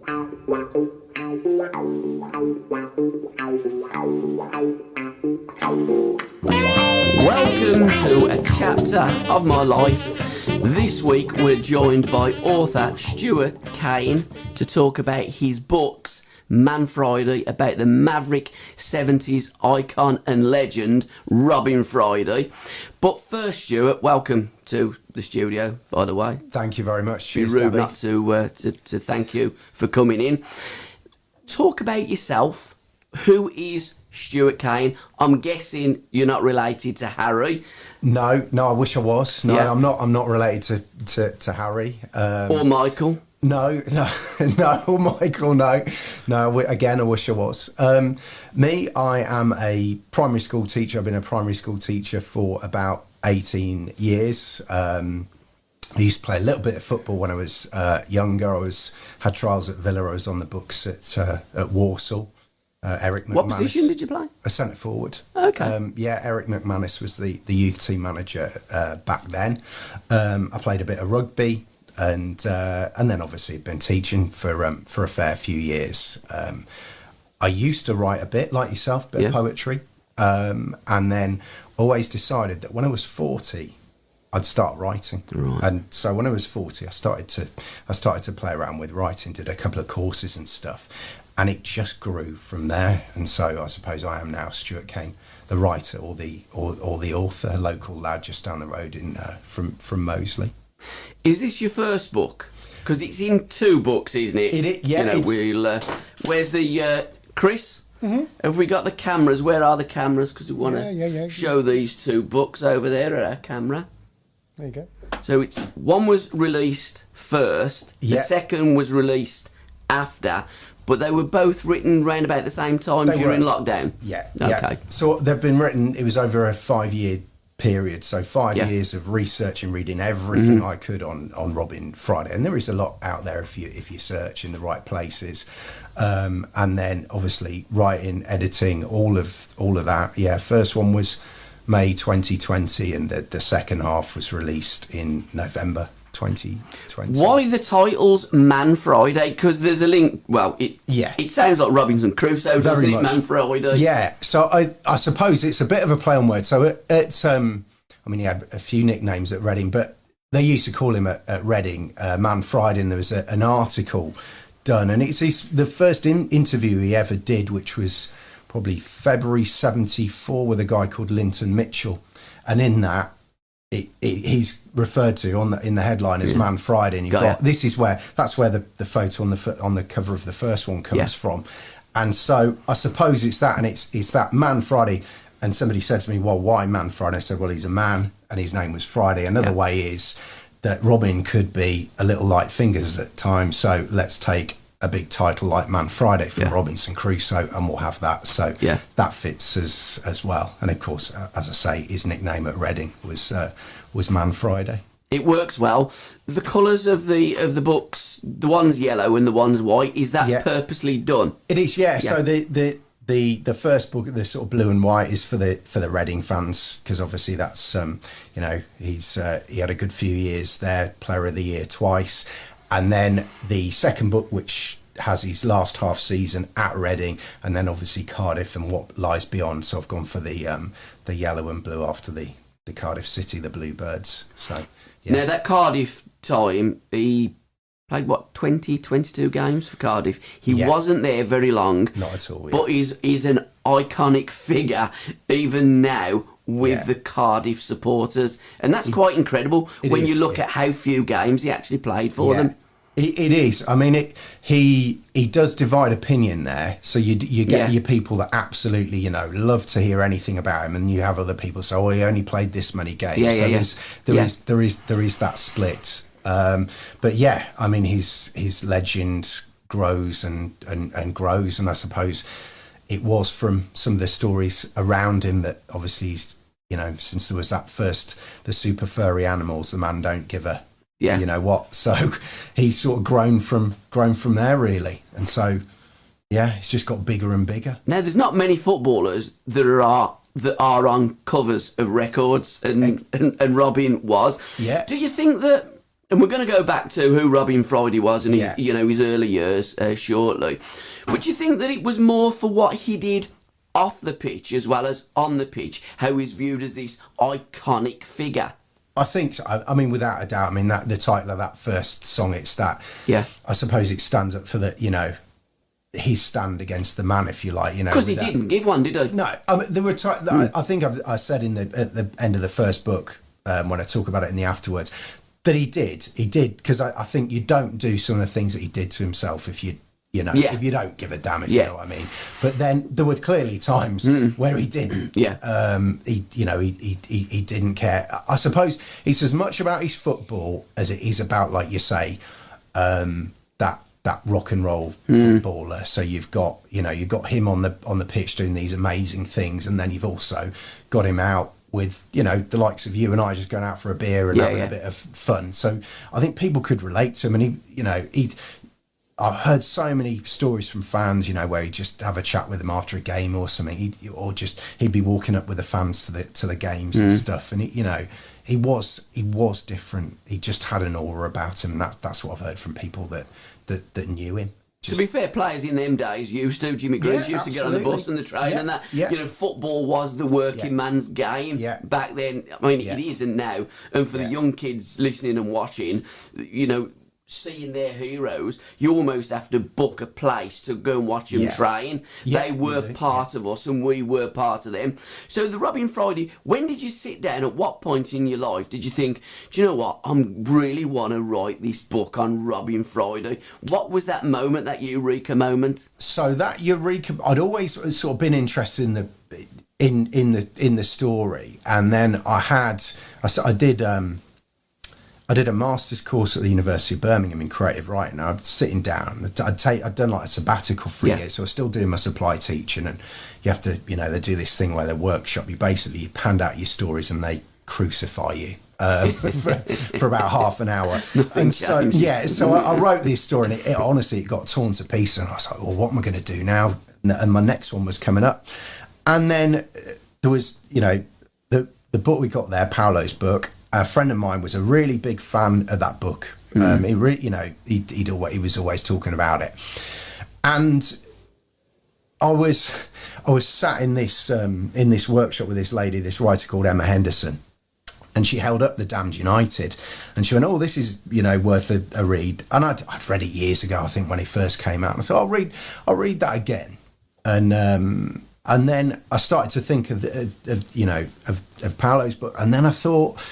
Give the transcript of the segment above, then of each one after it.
Welcome to a chapter of my life. This week we're joined by author Stuart Kane to talk about his books Man Friday, about the maverick 70s icon and legend Robin Friday. But first, Stuart, welcome to the studio, by the way. Thank you very much. Cheers, Be rude Gabbie. not to thank you for coming in. Talk about yourself. Who is Stuart Kane? I'm guessing you're not related to Harry. No, I wish I was. No, Yeah. I'm not related to Harry. Or Michael. No, Michael, no. Again, I wish I was. Me, I am a primary school teacher. I've been a primary school teacher for about 18 years. I used to play a little bit of football when I was younger. I had trials at Villa. I was on the books at Walsall. Eric McManus. What position did you play? A centre forward. Okay. Eric McManus was the youth team manager back then. I played a bit of rugby. And then obviously been teaching for a fair few years. I used to write a bit like yourself, a bit of poetry, and then always decided that when I was 40, I'd start writing. Right. And so when I was 40, I started to play around with writing, did a couple of courses and stuff, and it just grew from there. And so I suppose I am now Stuart Kane, the writer or the author, local lad just down the road from Moseley. Is this your first book? Because it's in two books, isn't it? Yeah. Where's the Chris? Mm-hmm. Have we got the cameras? Where are the cameras? Because we want to show these two books over there at our camera. There you go. So one was released first. The second was released after. But they were both written around about the same time during lockdown. Yeah. Okay. Yeah. So they've been written. It was over a 5-year period, so 5 years of research and reading everything I could on Robin Friday, and there is a lot out there if you search in the right places, and then obviously writing, editing, all of that. First one was May 2020, and the second half was released in November 2020. Why the titles Man Friday? Because there's a link. Well, it sounds like Robinson Crusoe, doesn't it? Man Friday. Yeah. So I suppose it's a bit of a play on words. So it's I mean, he had a few nicknames at Reading, but they used to call him at Reading Man Friday, and there was an article done, and it's the first interview he ever did, which was probably February '74 with a guy called Linton Mitchell, and in that. He's referred to in the headline as Man Friday, and that's where the photo on the cover of the first one comes from, and so I suppose it's that, and it's that Man Friday. And somebody said to me, "Well, why Man Friday?" I said, "Well, he's a man, and his name was Friday." Another way is that Robin could be a little light fingers at times, so let's take a big title like Man Friday from Robinson Crusoe, and we'll have that. So that fits as well. And of course, as I say, his nickname at Reading was Man Friday. It works well. The colours of the books, the one's yellow and the one's white. Is that purposely done? It is, yeah. So the first book, the sort of blue and white, is for the Reading fans, because obviously that's he had a good few years there, Player of the Year twice. And then the second book, which has his last half season at Reading, and then obviously Cardiff and what lies beyond. So I've gone for the yellow and blue after the Cardiff City, the Bluebirds. So now that Cardiff time, he played 22 games for Cardiff. He wasn't there very long. Not at all. But he's an iconic figure even now with the Cardiff supporters, and that's quite incredible when you look at how few games he actually played for them. It is. I mean, he does divide opinion there. So you get your people that absolutely love to hear anything about him, and you have other people say, "Oh, he only played this many games." There is that split. But I mean, his legend grows and grows, and I suppose it was from some of the stories around him that obviously he's, since there was that first, the super furry animals, the man don't give a, what. So he's sort of grown from there, really. And so, it's just got bigger and bigger. Now, there's not many footballers that are on covers of records, and Robin was. Yeah. Do you think that And we're going to go back to who Robin Friday was and Yeah. his early years shortly. But do you think that it was more for what he did off the pitch as well as on the pitch, how he's viewed as this iconic figure? I think so. I mean, without a doubt. I mean, that the title of that first song, it's that. Yeah. I suppose it stands up for the, his stand against the man, if you like. Because he didn't give one, did he? No, I mean, there were. I think I said at the end of the first book when I talk about it in the afterwards that he did because I think you don't do some of the things that he did to himself if you don't give a damn, if you know what I mean. But then there were clearly times where he didn't. Yeah. He didn't care. I suppose it's as much about his football as it is about, like you say, that rock and roll footballer. So you've got him on the pitch doing these amazing things, and then you've also got him out with the likes of you and I just going out for a beer and having a bit of fun. So I think people could relate to him, and I've heard so many stories from fans, where he'd just have a chat with them after a game or something, he'd be walking up with the fans to the games and stuff, and he was different. He just had an aura about him, and that's what I've heard from people that knew him. To be fair, players in them days used to. Jimmy Greaves used to get on the bus and the train and that. Yeah. Football was the working man's game back then. I mean, it isn't now. And for the young kids listening and watching, seeing their heroes, you almost have to book a place to go and watch them train. They were part of us and we were part of them. So the Robin Friday, when did you sit down? At what point in your life did you think, do you know what, I really want to write this book on Robin Friday? What was that moment, that eureka moment? So that eureka, I'd always sort of been interested in the story, and then I did a master's course at the University of Birmingham in creative writing. I was sitting down. I'd done like a sabbatical for a year, so I was still doing my supply teaching. And you have to, they do this thing where they workshop you. Basically, you hand out your stories and they crucify you for about half an hour. And so, so I wrote this story, and it honestly got torn to pieces. And I was like, well, what am I going to do now? And my next one was coming up. And then there was, the book we got there, Paolo's book. A friend of mine was a really big fan of that book. He really, he was always talking about it. And I was sat in this workshop with this lady, this writer called Emma Henderson, and she held up The Damned United, and she went, "Oh, this is worth a read." And I'd read it years ago, I think, when it first came out. And I thought, I'll read that again, and then I started to think of Paolo's book, and then I thought,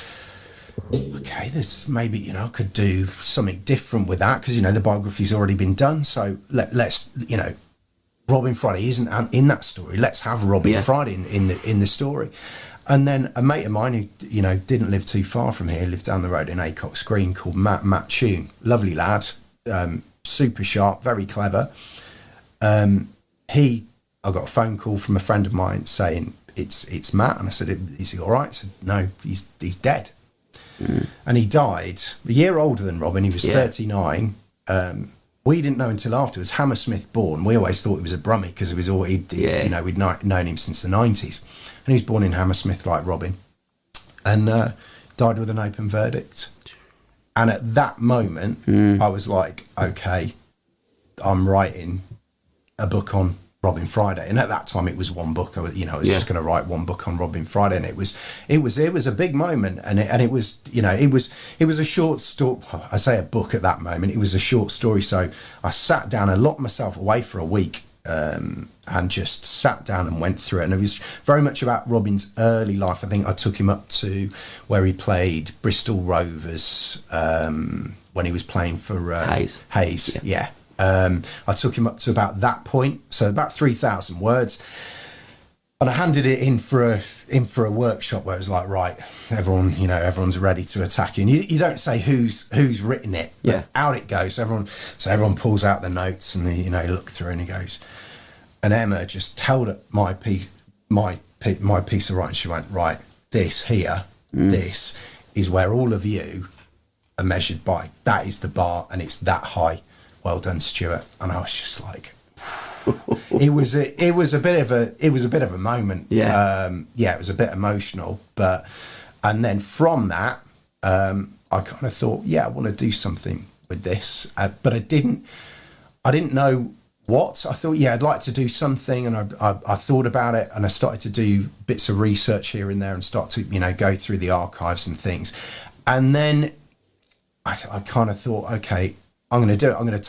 okay, this maybe I could do something different with that, because the biography's already been done. So let's Robin Friday isn't in that story. Let's have Robin Friday in the story. And then a mate of mine who didn't live too far from here, lived down the road in Acox Green, called Matt Tune, lovely lad, super sharp, very clever. I got a phone call from a friend of mine saying it's Matt, and I said, "Is he all right?" I said, "No, he's dead." And he died a year older than Robin. He was 39. We didn't know until afterwards. Hammersmith born. We always thought he was a Brummie because we'd known him since the 90s. And he was born in Hammersmith like Robin, and died with an open verdict. And at that moment, I was like, okay, I'm writing a book on Robin Friday. And at that time, it was one book. I was just going to write one book on Robin Friday, and it was a big moment. And it was a short story. I say a book at that moment. It was a short story. So I sat down and locked myself away for a week, and just sat down and went through it. And it was very much about Robin's early life. I think I took him up to where he played Bristol Rovers when he was playing for Hayes. Yeah. I took him up to about that point, so about 3,000 words, and I handed it in for a workshop where it was like, right, everyone's ready to attack you. And you don't say who's written it, but out it goes. So everyone pulls out the notes, and they look through, and he goes, and Emma just held up my piece of writing. She went, right, this here, this is where all of you are measured by. That is the bar, and it's that high. Well done, Stuart. And I was just like, it was a bit of a moment. It was a bit emotional, and then from that, I kind of thought, yeah, I want to do something with this, but I didn't know what. I thought, yeah, I'd like to do something, and I thought about it, and I started to do bits of research here and there, and start to go through the archives and things, and then I kind of thought, okay, I'm going to do it. I'm going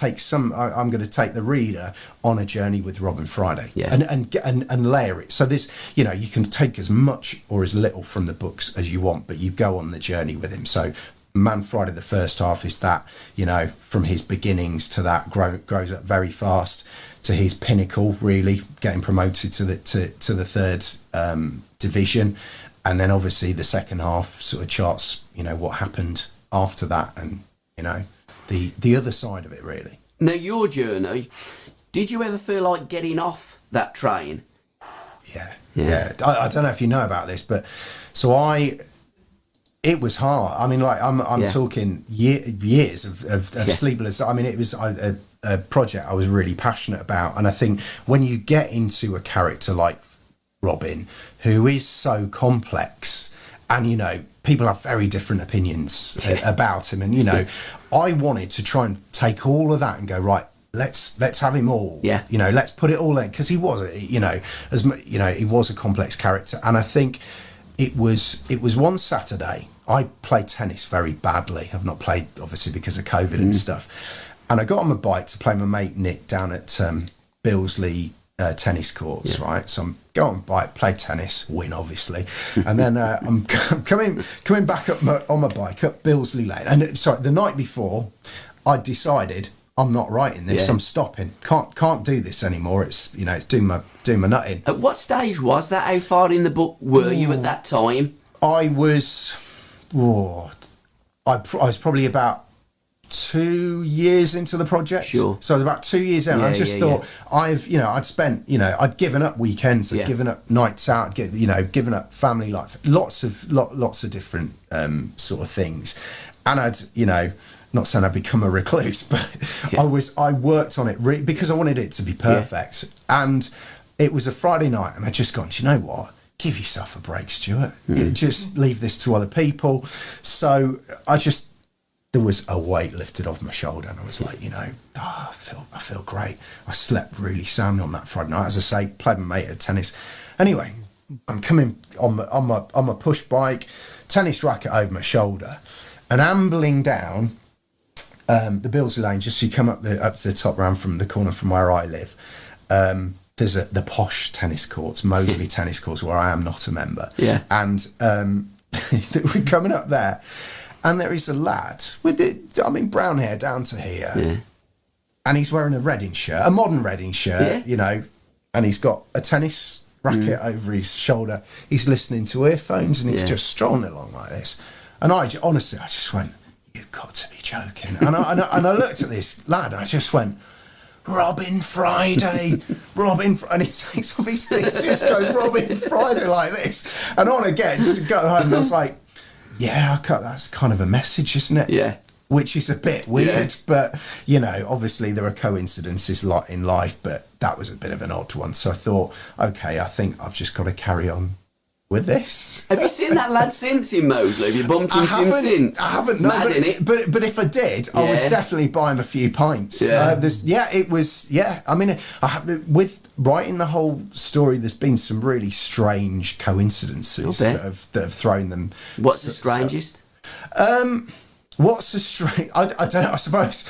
to take the reader on a journey with Robin Friday, and layer it. So this, you can take as much or as little from the books as you want, but you go on the journey with him. So Man Friday, the first half is that, from his beginnings to that grows up very fast to his pinnacle, really getting promoted to the third division, and then obviously the second half sort of charts, what happened after that, and the other side of it, really. Now, your journey, did you ever feel like getting off that train? Yeah. I don't know if you know about this, but it was hard. I mean, like I'm talking years of sleepless. I mean, it was a project I was really passionate about, and I think when you get into a character like Robin, who is so complex, and people have very different opinions about him, and I wanted to try and take all of that and go, right, let's have him all. Yeah. Let's put it all in, because he was, he was a complex character, and I think it was one Saturday. I played tennis very badly. I've not played, obviously, because of COVID and stuff. And I got on my bike to play my mate Nick down at Billesley tennis courts, right? So I'm going on bike, play tennis, win, obviously. And then I'm coming back up on my bike up Billesley Lane. And sorry, the night before, I decided I'm not writing this. Yeah. I'm stopping. Can't do this anymore. It's it's doing my nut in. At what stage was that? How far in the book were you at that time? I was probably about 2 years into the project. Sure. So I was about 2 years in. I just thought I'd spent, I'd given up weekends, I'd given up nights out, given up family life, lots of different sort of things, and I'd not saying I'd become a recluse, but I worked on it because I wanted it to be perfect. Yeah. And it was a Friday night, and I just gone, do you know what? Give yourself a break, Stuart. Just leave this to other people. So there was a weight lifted off my shoulder, and I was like, I feel great. I slept really sound on that Friday night. As I say, played my mate at tennis. Anyway, I'm coming on my push bike, tennis racket over my shoulder, and ambling down the Billesley Lane, just so you come up to the top round from the corner from where I live. There's the posh tennis courts, Moseley tennis courts, where I am not a member. Yeah. And we're coming up there, and there is a lad with brown hair down to here, and he's wearing a Reading shirt, a modern Reading shirt, and he's got a tennis racket over his shoulder. He's listening to earphones, and he's just strolling along like this. And honestly, I just went, "You've got to be joking!" And I looked at this lad, and I just went, Robin Friday, and he takes off his thing, just goes Robin Friday like this, and on again just to go home. And I was like, that's kind of a message, isn't it? Yeah. Which is a bit weird, but obviously there are coincidences a lot in life, but that was a bit of an odd one. So I thought, okay, I think I've just got to carry on with this. Have you seen that lad since in Moseley? Have you bumped into him since? I haven't. No, mad, innit? But if I did, I would definitely buy him a few pints. Yeah. It was. Yeah, I mean, with writing the whole story, there's been some really strange coincidences that have thrown them. What's the strangest? What's the strange? I don't know. I suppose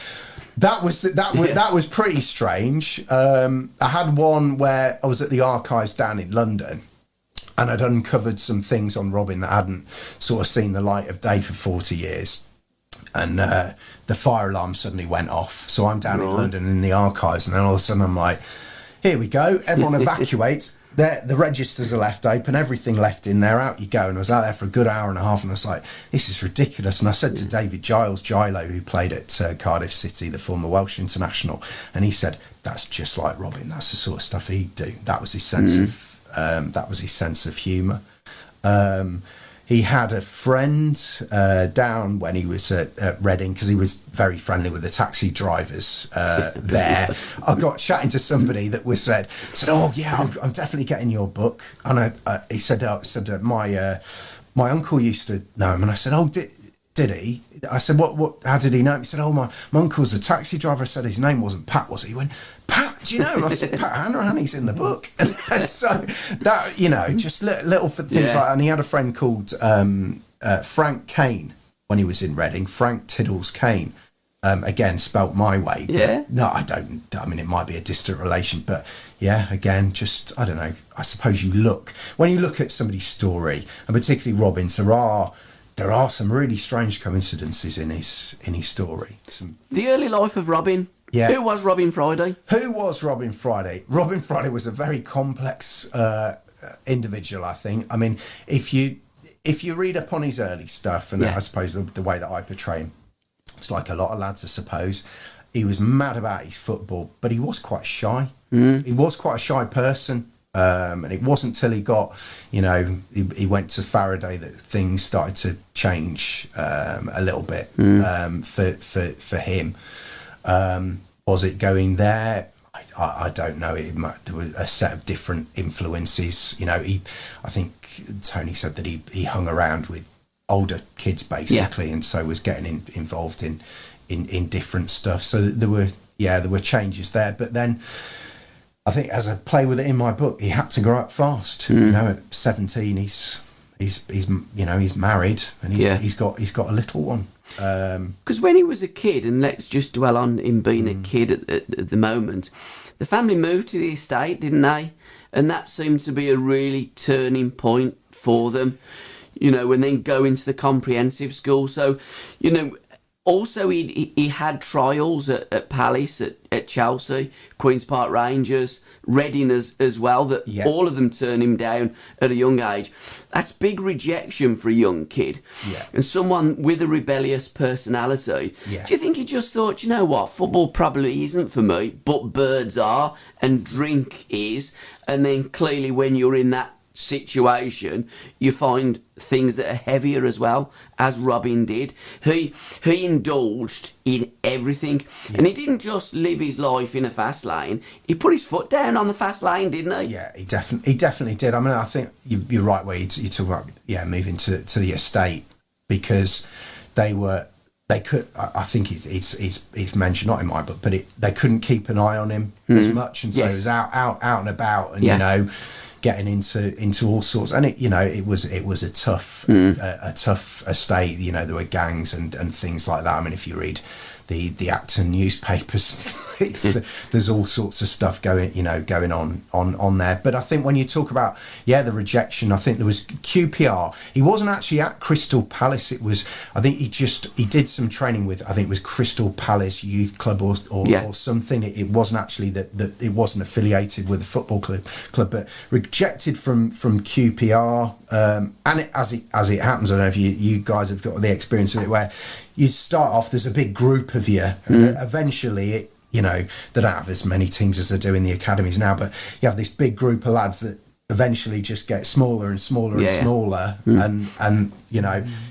that was pretty strange. I had one where I was at the archives down in London, and I'd uncovered some things on Robin that hadn't sort of seen the light of day for 40 years. And the fire alarm suddenly went off. So I'm down in London in the archives, and then all of a sudden I'm like, here we go. Everyone evacuates. The registers are left open, everything left in there, out you go. And I was out there for a good hour and a half, and I was like, this is ridiculous. And I said to David Giles, Gilo, who played at Cardiff City, the former Welsh international, and he said, that's just like Robin. That's the sort of stuff he'd do. That was his sense of humour. He had a friend down when he was at Reading, because he was very friendly with the taxi drivers there. I got chatting to somebody that said, "Oh yeah, I'm definitely getting your book." And he said, my uncle used to know him, and I said, "Oh, did Did he? I said, what? How did he know? He said, oh, my uncle's a taxi driver. I said, his name wasn't Pat, was he? He went, Pat, do you know him? I said, Pat Hanrahan's in the book. And so that, just little things like that. And he had a friend called Frank Kane when he was in Reading, Frank Tiddles Kane. Again, spelt my way. But no, I don't. I mean, it might be a distant relation, but yeah, again, just, I don't know. I suppose when you look at somebody's story, and particularly Robin's, there are some really strange coincidences in his story. The early life of Robin. Yeah. Who was Robin Friday? Robin Friday was a very complex individual, I think. I mean, if you read up on his early stuff, and I suppose the way that I portray him, it's like a lot of lads, I suppose. He was mad about his football, but he was quite shy. He was quite a shy person. And it wasn't till he got, he went to Faraday that things started to change a little bit for him. Was it going there? I don't know. There was a set of different influences. I think Tony said that he hung around with older kids basically, and so was getting involved in different stuff. So there were changes there, but then I think, as I play with it in my book, he had to grow up fast. At 17, he's married, and he's got a little one. Because when he was a kid, and let's just dwell on him being a kid at the moment, the family moved to the estate, didn't they? And that seemed to be a really turning point for them. And then go into the comprehensive school. So, also, he had trials at Palace, at Chelsea, Queen's Park Rangers, Reading as well, that all of them turned him down at a young age. That's big rejection for a young kid. Yeah. And someone with a rebellious personality. Yeah. Do you think he just thought, you know what, football probably isn't for me, but birds are, and drink is, and then clearly when you're in that situation, you find things that are heavier as well, as Robin did. He indulged in everything, and he didn't just live his life in a fast lane. He put his foot down on the fast lane, didn't he? Yeah, he definitely did. I mean, I think you're right where you talk about moving to the estate, because they could. I think it's mentioned, not in my book, but they couldn't keep an eye on him as much, and so he was out and about, and getting into all sorts, and it was a tough estate. There were gangs and things like that. I mean, if you read the Acton newspapers, there's all sorts of stuff going on there. But I think when you talk about the rejection, I think there was QPR. He wasn't actually at Crystal Palace. It was, I think he did some training with, I think it was Crystal Palace Youth Club or something. It wasn't actually that it wasn't affiliated with the football club, but rejected from QPR. And as it happens, I don't know if you guys have got the experience of it, where you start off, there's a big group of you, and eventually they don't have as many teams as they do in the academies now, but you have this big group of lads that eventually just get smaller and smaller and smaller. And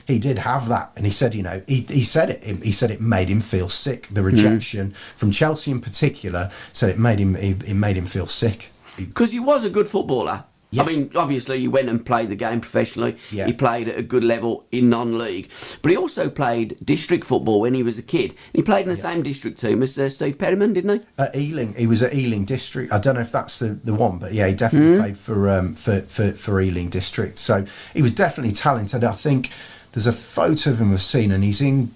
he did have that, and he said, he said it made him feel sick. The rejection from Chelsea in particular said it made him feel sick, because he was a good footballer. Yeah. I mean, obviously, he went and played the game professionally. Yeah. He played at a good level in non-league. But he also played district football when he was a kid. He played in the same district team as Steve Perryman, didn't he? At Ealing. He was at Ealing District. I don't know if that's the one, but he definitely played for Ealing District. So he was definitely talented. I think there's a photo of him I've seen, and he's in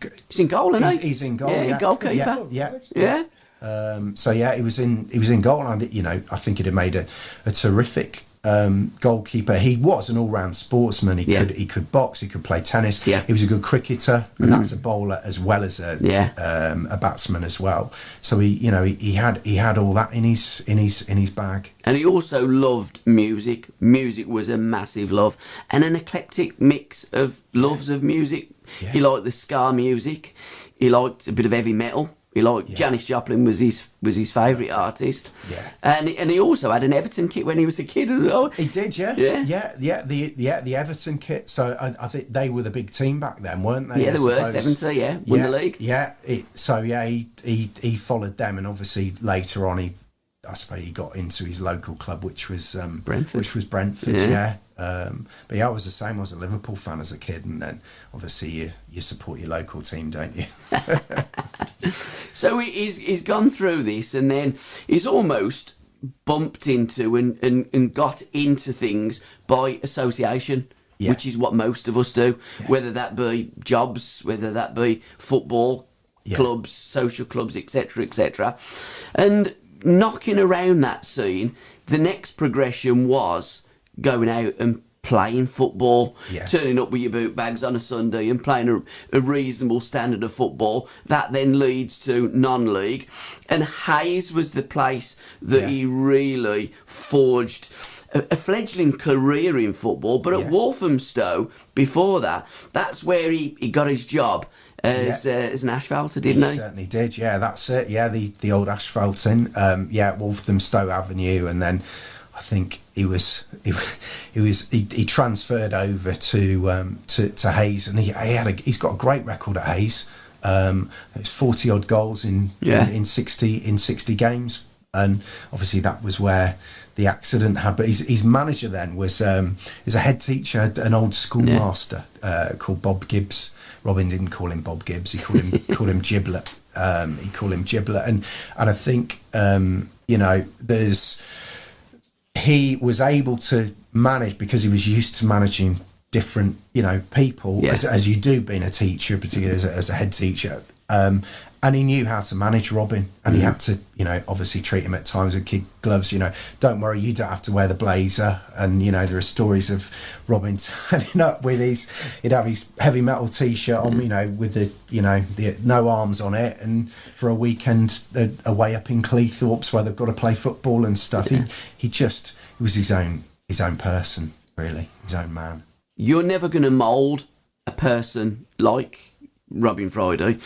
goal, isn't he? He's in goal. Yeah, goalkeeper. Yeah. He was in goal, and I think he'd have made a terrific goalkeeper. He was an all-round sportsman. He could box, he could play tennis. Yeah. He was a good cricketer, and that's a bowler as well as a batsman as well. So he had all that in his bag. And he also loved music. Music was a massive love, and an eclectic mix of loves of music. Yeah. He liked the ska music. He liked a bit of heavy metal. He liked Janis Joplin was his favourite artist. Yeah. And he also had an Everton kit when he was a kid as well. He did, yeah. The Everton kit. So I think they were the big team back then, weren't they? Yeah, they were 70. Won the league. Yeah. He followed them, and obviously later on I suppose he got into his local club, which was Brentford. Yeah. But yeah, I was the same. I was a Liverpool fan as a kid, and then obviously you support your local team, don't you? So he's gone through this, and then he's almost bumped into and got into things by association. Yeah. Which is what most of us do, whether that be jobs, whether that be football, clubs, social clubs, etc., etc. And knocking around that scene, the next progression was going out and playing football, turning up with your boot bags on a Sunday and playing a reasonable standard of football. That then leads to non-league. And Hayes was the place that he really forged a fledgling career in football, but at Walthamstow, before that, that's where he got his job as an asphalter, didn't he? He certainly did, that's it. Yeah, the old asphalting, at Walthamstow Avenue, and then I think he transferred over to Hayes, and he's got a great record at Hayes. It's 40 odd goals in 60 games, and obviously that was where the accident had. But his manager then was a head teacher, an old schoolmaster called Bob Gibbs. Robin didn't call him Bob Gibbs; he called him Giblet. He called him Giblet, and I think he was able to manage because he was used to managing different people as you do being a teacher, particularly as a head teacher. And he knew how to manage Robin, and he had to, obviously treat him at times with kid gloves. Don't worry, you don't have to wear the blazer. And there are stories of Robin turning up with he'd have his heavy metal T-shirt on, with the no arms on it, and for a weekend away up in Cleethorpes where they've got to play football and stuff. He was his own person, really, his own man. You're never going to mould a person like Robin Friday,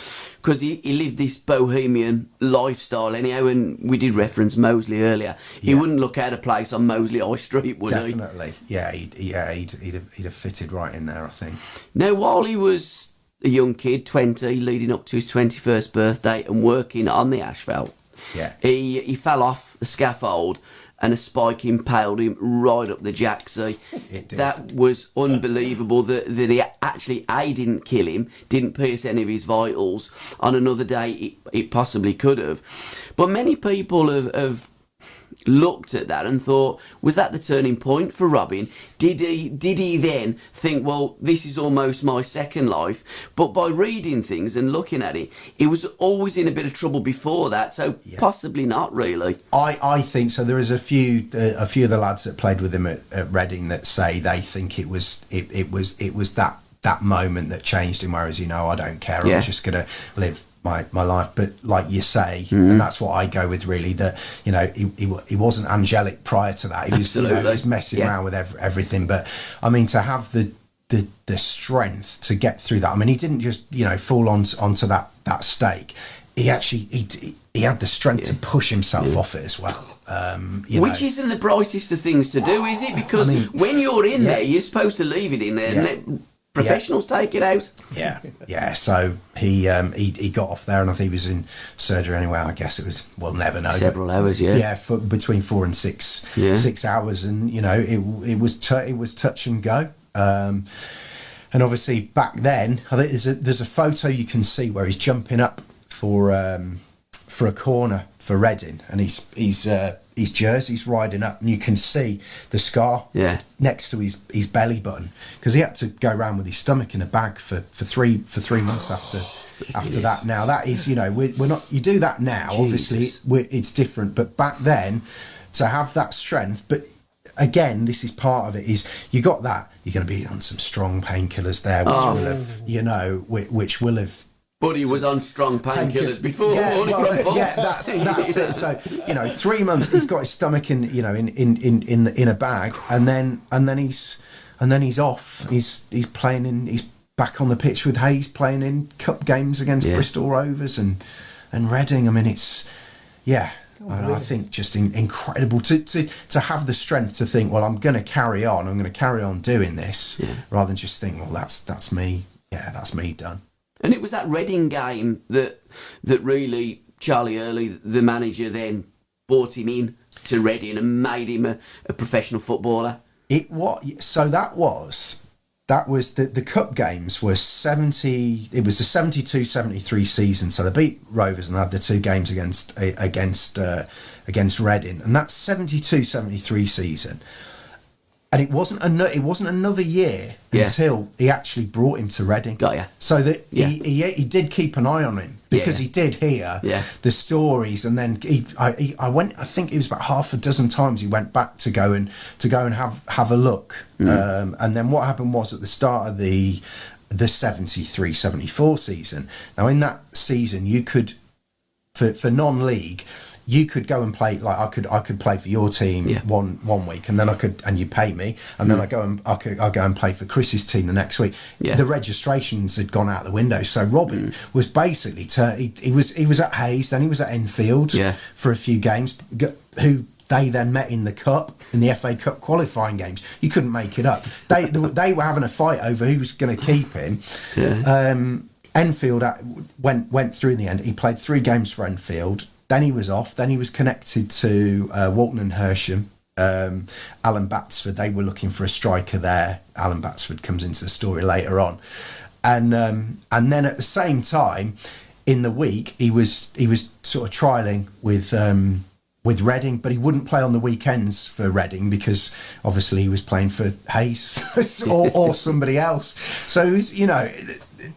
because he lived this bohemian lifestyle anyhow, and we did reference Moseley earlier. He wouldn't look out of place on Moseley High Street, would he? Definitely, he'd have fitted right in there, I think. Now, while he was a young kid, 20, leading up to his 21st birthday and working on the asphalt, he fell off the scaffold and a spike impaled him right up the jacksie. It did. That was unbelievable that he actually, didn't kill him, didn't pierce any of his vitals. On another day, it possibly could have. But many people have looked at that and thought, was that the turning point for Robin? Did he then think, well, this is almost my second life? But by reading things and looking at it, he was always in a bit of trouble before that, so possibly not really. I think so. There is a few of the lads that played with him at Reading that say they think it was that moment that changed him, whereas I don't care, I'm just gonna live my life. But like you say, and that's what I go with really, that he wasn't angelic prior to that. He was he was messing around with everything. But I mean, to have the strength to get through that. I mean, he didn't just fall onto that stake. He actually he had the strength to push himself off it as well. Which isn't the brightest of things to do, is it? Because when you're in there, you're supposed to leave it in there and let professionals take it out. So he got off there, and I think he was in surgery anyway. I guess it was, we'll never know, several hours. For between 4 and 6 hours, and it was touch and go. And obviously back then, I think there's a photo you can see where he's jumping up for a corner for Reading, and his jersey's riding up, and you can see the scar next to his belly button, because he had to go around with his stomach in a bag for 3 months after that. Now that is, we're not, you do that now, obviously it's different, but back then, to have that strength. But again, this is part of it, is you got that, you're going to be on some strong painkillers there, which will have But he was on strong painkillers before. That's it. So 3 months he's got his stomach in a bag, and then he's off. He's playing he's back on the pitch with Hayes, playing in cup games against Bristol Rovers and Reading. I mean, it's I think just incredible to have the strength to think, well, I'm going to carry on. I'm going to carry on doing this, rather than just think, well, that's me. Yeah, that's me done. And it was that Reading game that really Charlie Hurley, the manager, then brought him in to Reading and made him a professional footballer? It was the cup games were 70. It was the 72-73 season. So they beat Rovers and had the 2 games against Reading, and that 72-73 season. And it wasn't another year until he actually brought him to Reading. Got ya. So that he did keep an eye on him, because he did hear the stories, and then I went. I think it was about half a dozen times he went back to go and have a look. And then what happened was, at the start of the 73-74 season. Now in that season, you could, for non-league, you could go and play, like I could play for your team one week, and then and you pay me, and then I'll go and play for Chris's team the next week. The registrations had gone out the window, so Robin was basically he was at Hayes, then he was at Enfield for a few games, who they then met in the cup, in the FA Cup qualifying games. You couldn't make it up. They were having a fight over who was going to keep him. Enfield went through in the end. He played 3 games for Enfield. Then he was off. Then he was connected to Walton and Hersham. Alan Batsford, they were looking for a striker there. Alan Batsford comes into the story later on. And then at the same time, in the week, he was sort of trialling with Reading, but he wouldn't play on the weekends for Reading, because obviously he was playing for Hayes or somebody else. So it was,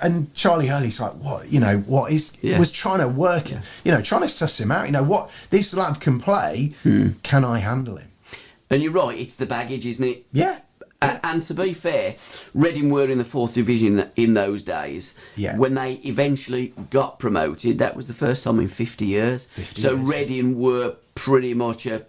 and Charlie Hurley's like, was trying to work, trying to suss him out. What this lad can play, can I handle him? And you're right, it's the baggage, isn't it? Yeah. And to be fair, Reading were in the 4th division in those days. When they eventually got promoted, that was the first time in 50 years. Reading were pretty much a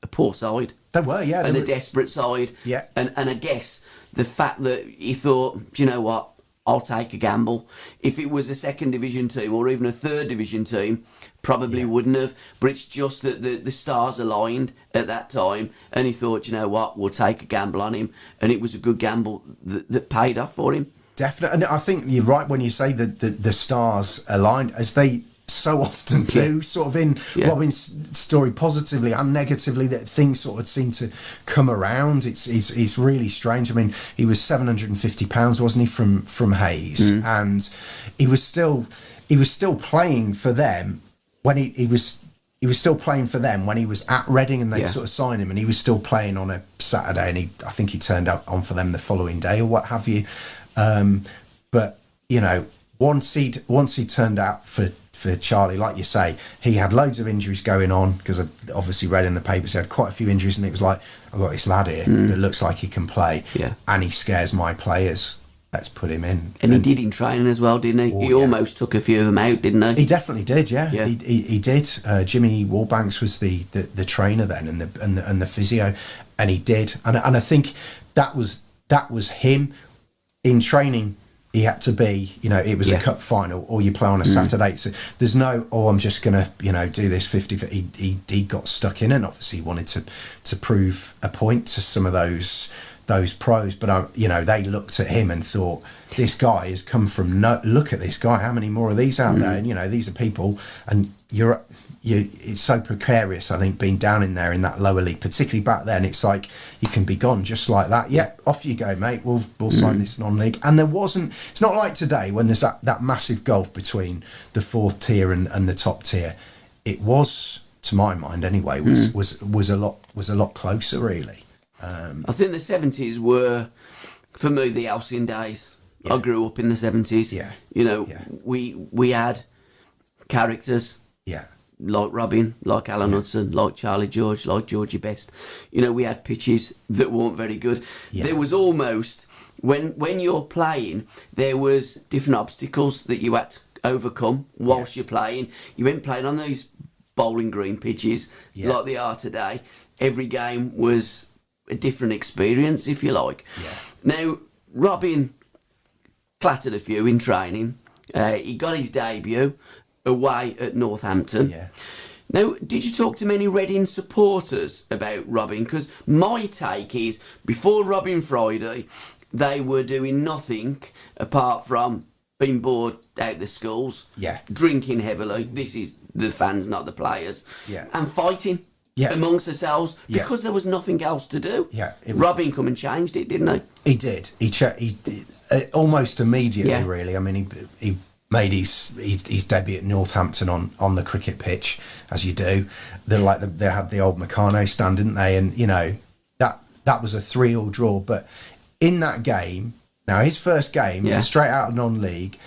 poor side. They were, and a desperate side. And I guess the fact that he thought, do you know what, I'll take a gamble. If it was a 2nd division team or even a 3rd division team, probably wouldn't have. But it's just that the stars aligned at that time, and he thought, you know what, we'll take a gamble on him. And it was a good gamble that paid off for him. Definitely. And I think you're right when you say that the stars aligned, as they so often do, sort of in Robin's story, positively and negatively, that things sort of seem to come around. It's really strange. I mean, he was £750, wasn't he, from Hayes, and he was still playing for them when he was still playing for them when he was at Reading, and they sort of signed him, and he was still playing on a Saturday, and I think he turned out on for them the following day or what have you. But once he turned out for Charlie, like you say, he had loads of injuries going on, because I've obviously read in the papers he had quite a few injuries, and it was like, I've got this lad here that looks like he can play, and he scares my players. Let's put him in. And he did in training as well, didn't he? He almost took a few of them out, didn't he? He definitely did, He did. Jimmy Warbanks was the trainer then, and the physio, and he did. And I think that was him in training. He had to be, it was a cup final, or you play on a Saturday. So there's no, I'm just going to, do this 50. He got stuck in, and obviously he wanted to prove a point to some of those pros. But, they looked at him and thought, this guy has come from, look at this guy, how many more of these out there? And, these are people, and it's so precarious, I think, being down in there in that lower league, particularly back then. It's like you can be gone just like that. Off you go, mate. We'll sign this non-league. And it's not like today when there's that massive gulf between the 4th tier and the top tier. It was, to my mind anyway, was a lot closer, really. I think the 70s were, for me, the halcyon days. I grew up in the 70s. We had characters. Like Robin, like Alan Hudson, like Charlie George, like Georgie Best. We had pitches that weren't very good. There was almost, when you're playing, there was different obstacles that you had to overcome whilst you're playing. You weren't playing on these bowling green pitches like they are today. Every game was a different experience, if you like. Now, Robin clattered a few in training. He got his debut away at Northampton. Now, did you talk to many Reading supporters about Robin? Because my take is, before Robin Friday, they were doing nothing apart from being bored out the schools, Yeah. drinking heavily. This is the fans, not the players. Yeah. And fighting amongst themselves because there was nothing else to do. Yeah. Robin come and changed it, didn't he? He did. He did, almost immediately, Yeah. really. I mean, he made his debut at Northampton on the cricket pitch, as you do. They had the old Meccano stand, didn't they? And you know that was a 3-3 draw. But in that game, now his first game, straight out of non-league,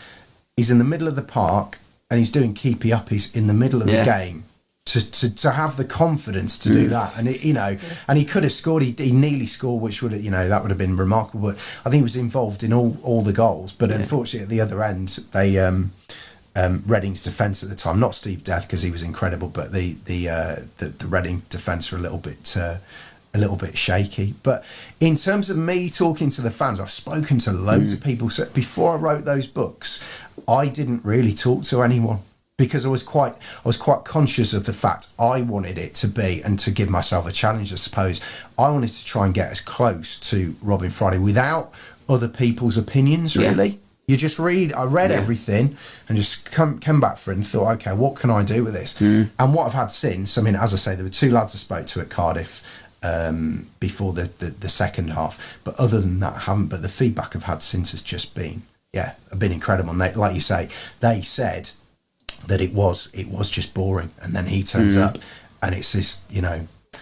he's in the middle of the park and he's doing keepy uppies in the middle of the game. To have the confidence to do that, and and he could have scored. He nearly scored, which would that would have been remarkable. But I think he was involved in all the goals. But unfortunately, at the other end, they Reading's defence at the time, not Steve Death because he was incredible, but the Reading defence were a little bit shaky. But in terms of me talking to the fans, I've spoken to loads of people. So before I wrote those books, I didn't really talk to anyone, because I was quite conscious of the fact I wanted it to be, and to give myself a challenge, I suppose. I wanted to try and get as close to Robin Friday without other people's opinions, really. Yeah. You just I read everything and just come back for it and thought, okay, what can I do with this? And what I've had since, I mean, as I say, there were 2 lads I spoke to at Cardiff before the second half, but other than that, I haven't. But the feedback I've had since has just been incredible. And they, like you say, they said that it was just boring, and then he turns up and it's this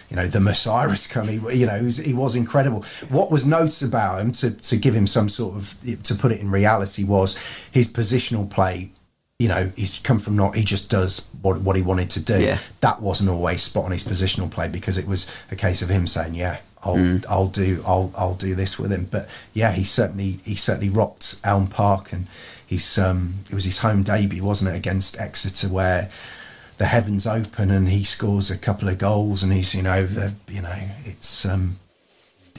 the Messiah has come. He was incredible. What was noticed about him, to give him some sort of, to put it in reality, was his positional play. He's come from he just does what he wanted to do. That wasn't always spot on his positional play, because it was a case of him saying, I'll do this with him. But he certainly rocked Elm Park, and it was his home debut, wasn't it, against Exeter, where the heavens open and he scores a couple of goals, and he's it's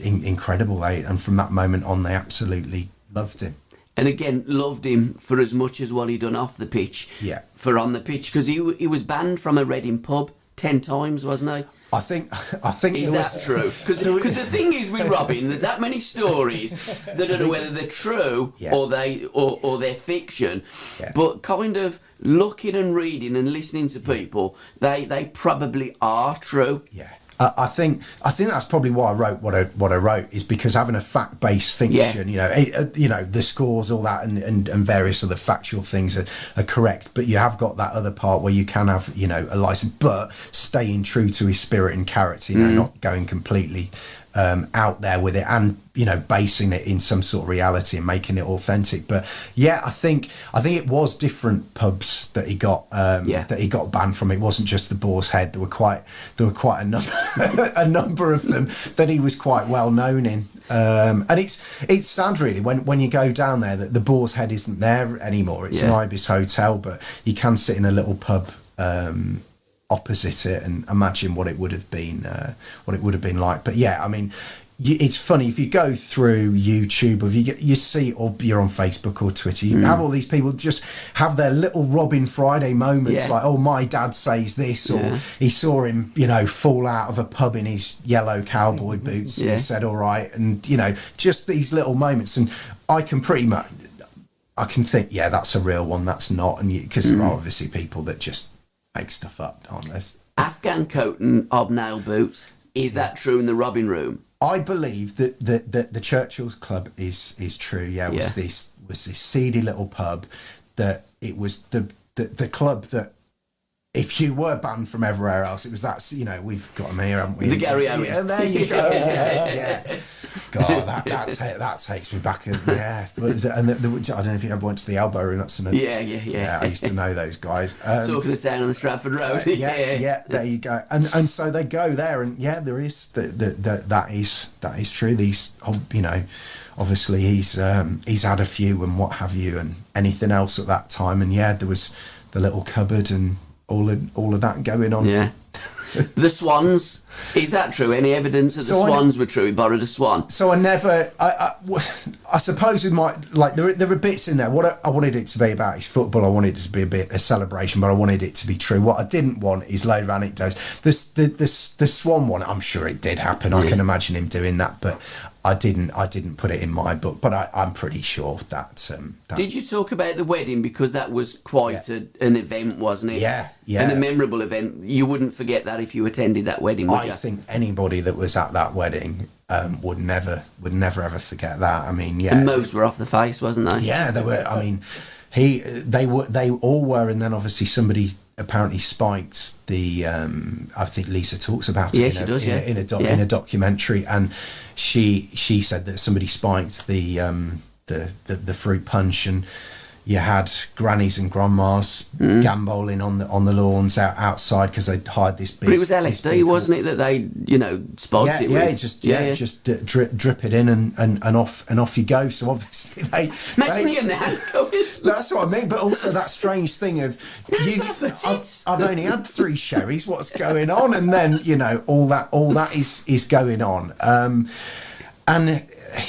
incredible. And from that moment on, they absolutely loved him. And again, loved him for as much as what he'd done off the pitch. Yeah. For on the pitch, because he was banned from a Reading pub 10 times, wasn't he? I think is that true? Because the thing is with Robin, there's that many stories that I don't know whether they're true or they're fiction. Yeah. But kind of looking and reading and listening to people, they probably are true. Yeah. I think that's probably why I wrote what I wrote, is because having a fact-based fiction, the scores, all that, and various other factual things are correct, but you have got that other part where you can have a license, but staying true to his spirit and character, not going completely out there with it, and basing it in some sort of reality and making it authentic. But I think it was different pubs that he got banned from. It wasn't just the Boar's Head. There were quite a number of them that he was quite well known in. And it's sad, really, when you go down there, that the Boar's Head isn't there anymore. It's an Ibis hotel, but you can sit in a little pub opposite it and imagine what it would have been like. But I mean, it's funny, if you go through YouTube, or you see, or you're on Facebook or Twitter, you have all these people just have their little Robin Friday moments, like, oh, my dad says this, or he saw him fall out of a pub in his yellow cowboy boots, and he said all right, and just these little moments. And I can think, that's a real one, that's not, and because there are obviously people that just make stuff up on this. Afghan coat and hobnail boots. Is that true in the Robin room? I believe that the Churchill's Club is true. Was this seedy little pub, that it was the club that, if you were banned from everywhere else, it was that, we've got them here, haven't we? The Gary Owen. Yeah, there you go. Yeah. God, that takes me back. And I don't know if you ever went to the Elbow Room. That's another. Yeah. I used to know those guys. Talking the town on the Stratford Road. There you go. And so they go there, and there is that is true. These, obviously he's had a few and what have you, and anything else at that time. And there was the little cupboard and all of that going on. Yeah. The Swans, Is that true? Any evidence that the swans were true? He borrowed a swan. So I suppose with my, like, there are bits in there. What I wanted it to be about is football. I wanted it to be a bit a celebration, but I wanted it to be true. What I didn't want is load of anecdotes. The swan one, I'm sure it did happen. I can imagine him doing that, but I didn't put it in my book. But I'm pretty sure that. Did you talk about the wedding, because that was quite an event, wasn't it? Yeah. And a memorable event. You wouldn't forget that if you attended that wedding, would you? I think anybody that was at that wedding would never ever forget that. I mean, yeah. And most were off the face, wasn't they? Yeah, they were. I mean, they all were, and then obviously somebody apparently spiked the. I think Lisa talks about it in a documentary, and she said that somebody spiked the fruit punch, and you had grannies and grandmas gamboling on the lawns outside because they'd hired this big. But it was LSD, wasn't it, that they spiked it with? Just drip it in and off you go. So obviously imagine your nan going. That's what I mean. But also that strange thing of I've only had 3 sherries. What's going on? And then all that is going on. And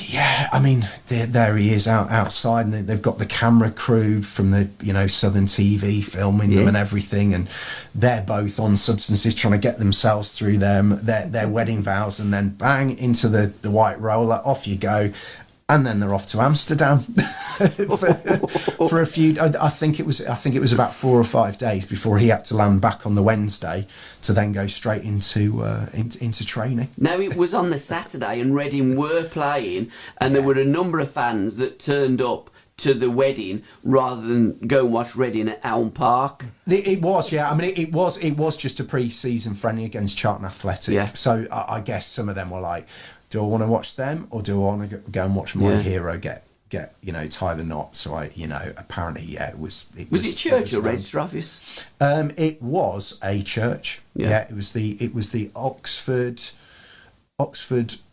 yeah, I mean, there he is outside, and they've got the camera crew from the Southern TV filming them and everything, and they're both on substances trying to get themselves through their wedding vows, and then bang into the white roller, off you go. And then they're off to Amsterdam for a few. I think it was about 4 or 5 days before he had to land back on the Wednesday to then go straight into training. Now, it was on the Saturday, and Reading were playing, and there were a number of fans that turned up to the wedding rather than go and watch Reading at Elm Park. It was, yeah. I mean, it was just a pre-season friendly against Charlton Athletic. Yeah. So I guess some of them were like, do I want to watch them, or do I want to go and watch my hero get tie the knot? So apparently it was. Was it church or register office? It was a church. Yeah, it was the Oxford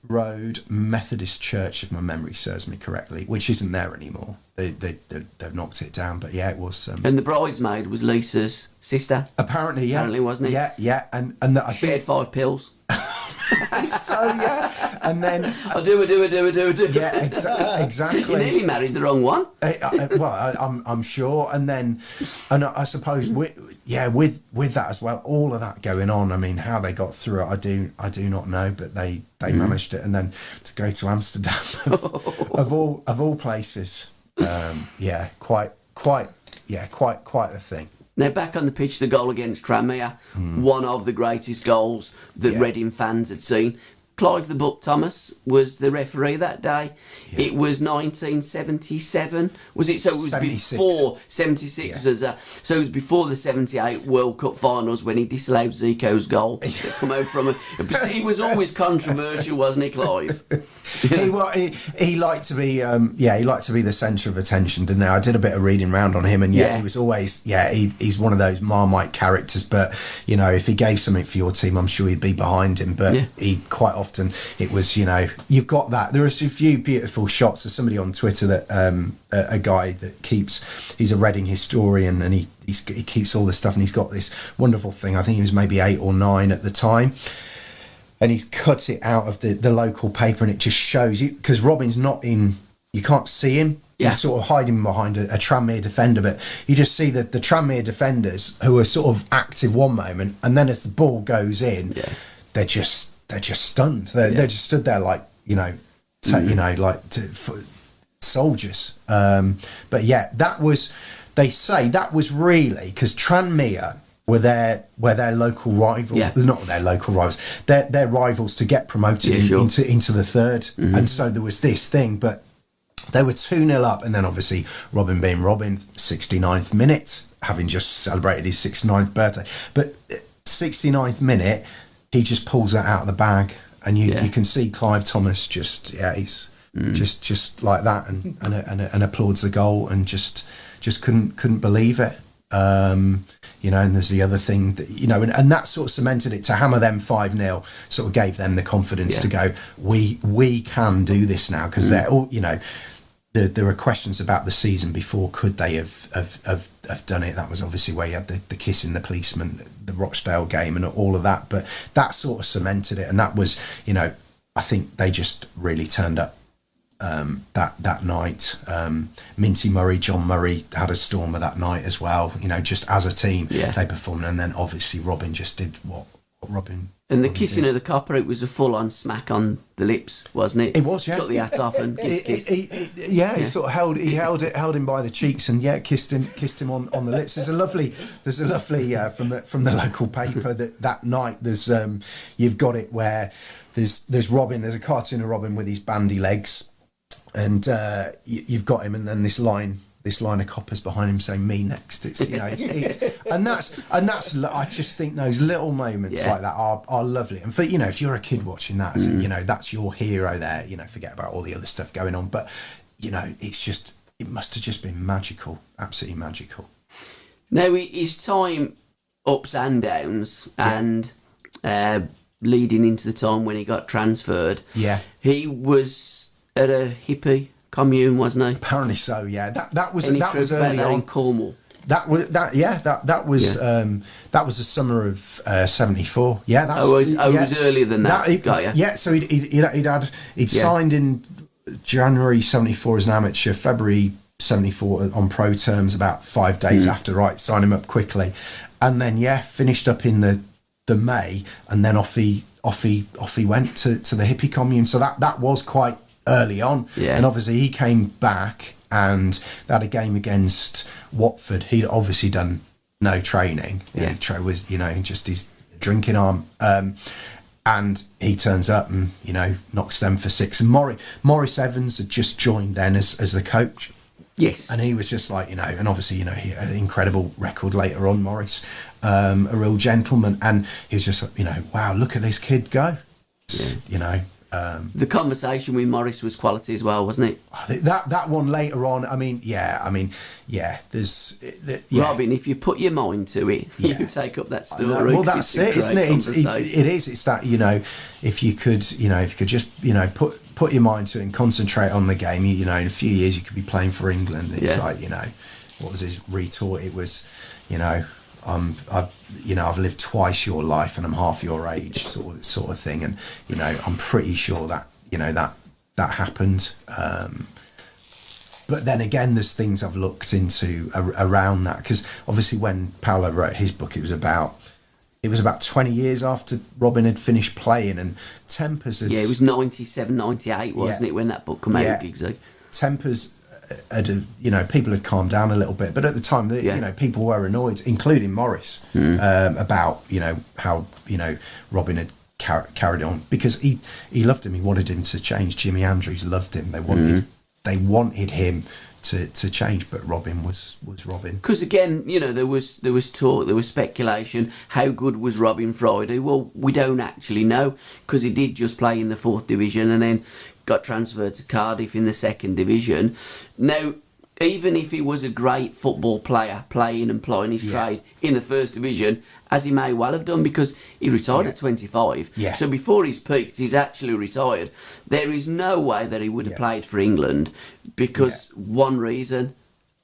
Road Methodist Church, if my memory serves me correctly, which isn't there anymore. They've knocked it down, but yeah, it was. And the bridesmaid was Lisa's sister. Apparently, yeah. Apparently, wasn't it? Yeah, and I shared 5 pills. So yeah, and then I do. Yeah, exactly. You nearly married the wrong one. I'm sure. And I suppose with that as well, all of that going on. I mean, how they got through it, I do not know, but they managed it, and then to go to Amsterdam of all places. Quite a thing. Now, back on the pitch, the goal against Tranmere, one of the greatest goals that Reading fans had seen. Clive the Book Thomas was the referee that day. Yeah. It was 1977, was it? So it was 76. Before 76. Yeah. So it was before the 78 World Cup finals when he disallowed Zico's goal to come out from it. He was always controversial, wasn't he, Clive? He liked to be he liked to be the centre of attention, didn't he? I did a bit of reading around on him, and he was always he's one of those Marmite characters, but if he gave something for your team, I'm sure he'd be behind him, but he quite often it was you've got that. There are a few beautiful shots. There's somebody on Twitter that a guy that he's a Reading historian, and he keeps all this stuff, and he's got this wonderful thing. I think he was maybe 8 or 9 at the time, and he's cut it out of the local paper, and it just shows you, because Robin's not in, you can't see him. He's sort of hiding behind a Tranmere defender, but you just see the Tranmere defenders who are sort of active one moment, and then as the ball goes in, they're just stunned. They're just stood there like soldiers. But yeah, they say that was really because Tranmere were their local rivals, not their local rivals, their rivals to get promoted into the third, and so there was this thing, but they were 2-0 up, and then obviously Robin being Robin, 69th minute, having just celebrated his 69th birthday, but 69th minute, he just pulls that out of the bag, and you can see Clive Thomas just just like that, and applauds the goal, and just couldn't believe it. And there's the other thing that and that sort of cemented it. To hammer them 5-0 sort of gave them the confidence to go, we can do this now, because they're all there were questions about the season before. Could they have done it? That was obviously where you had the kiss in the policeman, the Rochdale game, and all of that. But that sort of cemented it, and that was, I think they just really turned up that night. Minty Murray, John Murray had a stormer that night as well. Just as a team, they performed, and then obviously Robin just did what Robin. And the kissing of the copper, it was a full-on smack on the lips, wasn't it? It was, yeah. Took the hat off and kiss. He sort of held him by the cheeks and kissed him on the lips. There's a lovely from the local paper that night. There's you've got it where there's Robin. There's a cartoon of Robin with his bandy legs, and you've got him, and then this line of coppers behind him saying "me next." It's and that's I just think those little moments like that are lovely. And for if you're a kid watching that, that's your hero there. Forget about all the other stuff going on, but it must have just been magical, absolutely magical. Now his time ups and downs, and leading into the time when he got transferred. Yeah, he was at a hippie commune, wasn't he? Apparently so. Yeah, that was early on in Cornwall. That was the summer of '74. Yeah, that was. It was earlier than that. Got you. Yeah, so he'd signed in January '74 as an amateur, February '74 on pro terms. About 5 days after, sign him up quickly, and then finished up in the May, and then off he went to the hippie commune. So that was quite early on, and obviously he came back and they had a game against Watford. He'd obviously done no training. He was just his drinking arm, and he turns up and knocks them for 6. And Maurice Evans had just joined then as the coach. Yes, and he was just like and obviously he had an incredible record later on. Maurice, a real gentleman, and he was just wow, look at this kid go. The conversation with Maurice was quality as well, wasn't it? That one later on. There's Robin. If you put your mind to it, you take up that story. Well, that's it, isn't it? It is. It's that if you could just put your mind to it and concentrate on the game. In a few years you could be playing for England. It's what was his retort? It was, I've lived twice your life and I'm half your age, sort of thing. And I'm pretty sure that that happened. But then again, there's things I've looked into around that, because obviously when Paolo wrote his book, it was about 20 years after Robin had finished playing, and tempers had... Yeah, it was 97, 98, wasn't it, when that book came out, Giggsy? Tempers had, people had calmed down a little bit, but at the time, people were annoyed, including Morris, about, how, Robin had carried on, because he loved him. He wanted him to change. Jimmy Andrews loved him. They wanted him to change, but Robin was Robin. Because again, there was talk, there was speculation. How good was Robin Friday? Well, we don't actually know, because he did just play in the 4th division and then got transferred to Cardiff in the 2nd division. Now, even if he was a great football player, playing and plying his trade in the 1st division, as he may well have done, because he retired at 25. Yeah. So before he's peaked, he's actually retired. There is no way that he would have played for England, because one reason,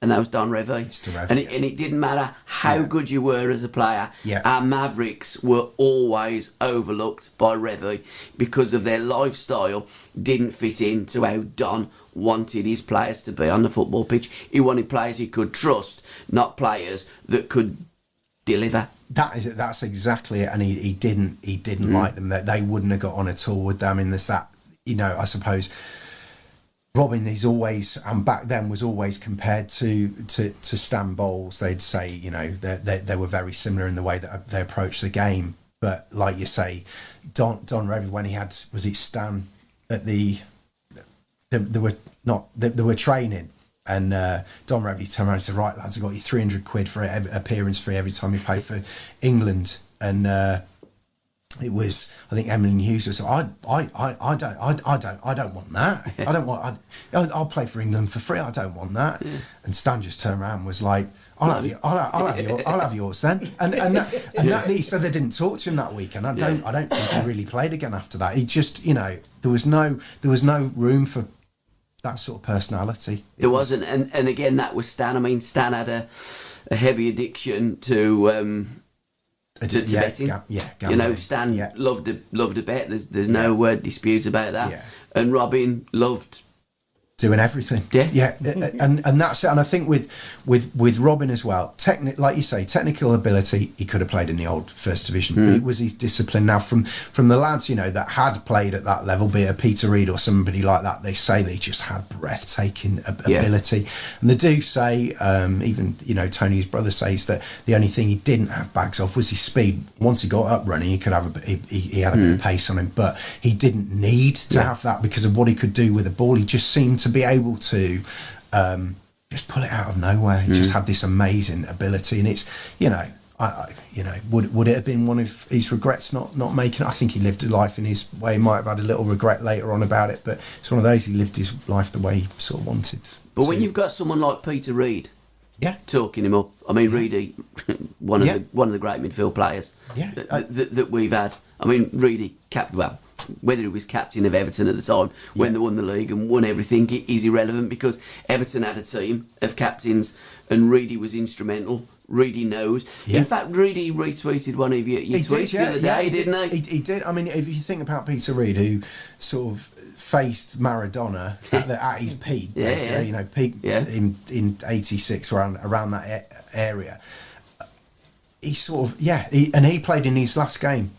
and that was Don Revie. And it didn't matter how good you were as a player. Yeah. Our Mavericks were always overlooked by Revie because of their lifestyle didn't fit into how Don wanted his players to be on the football pitch. He wanted players he could trust, not players that could deliver. That's exactly it. And he didn't like them. That they wouldn't have got on at all with them. In this, that I suppose Robin is always, and back then was always compared to Stan Bowles. They'd say they were very similar in the way that they approached the game. But like you say, Don Revie, when he had, was it Stan at they were training, and Don Revie turned around and said, "Right, lads, I got you 300 quid for appearance fee every time you play for England." And it was, I think Emily Hughes was, I don't want that. I'll play for England for free. I don't want that. Yeah. And Stan just turned around and was like, I'll have yours then. And that he said they didn't talk to him that week, and I don't think he really played again after that. He just, there was no room for that sort of personality. There wasn't, and again, that was Stan. I mean, Stan had a heavy addiction to betting. Gambling. Stan loved a bet. There's no dispute about that. Yeah. And Robin loved doing everything. Yeah. And that's it. And I think with Robin as well, like you say, technical ability, he could have played in the old First Division, but it was his discipline. Now, from the lads, that had played at that level, be it a Peter Reid or somebody like that, they say they just had breathtaking ability. And they do say, even, Tony's brother says that the only thing he didn't have bags of was his speed. Once he got up running, he could have he had a bit of pace on him, but he didn't need to have that because of what he could do with the ball. He just seemed to be able to just pull it out of nowhere. He just had this amazing ability, and it's would it have been one of his regrets not making it? I think he lived a life in his way. He might have had a little regret later on about it, but it's one of those, he lived his life the way he sort of wanted. But when you've got someone like Peter Reid, talking him up, I mean, Reedy, one of the great midfield players that we've had. I mean, Reedy whether he was captain of Everton at the time when they won the league and won everything is irrelevant, because Everton had a team of captains and Reedy was instrumental. Reedy knows. In fact, Reedy retweeted one of your tweets the other day, didn't he? He did. I mean, if you think about Peter Reid, who sort of faced Maradona at his peak, peak in '86 around that area. He sort of he played in his last game.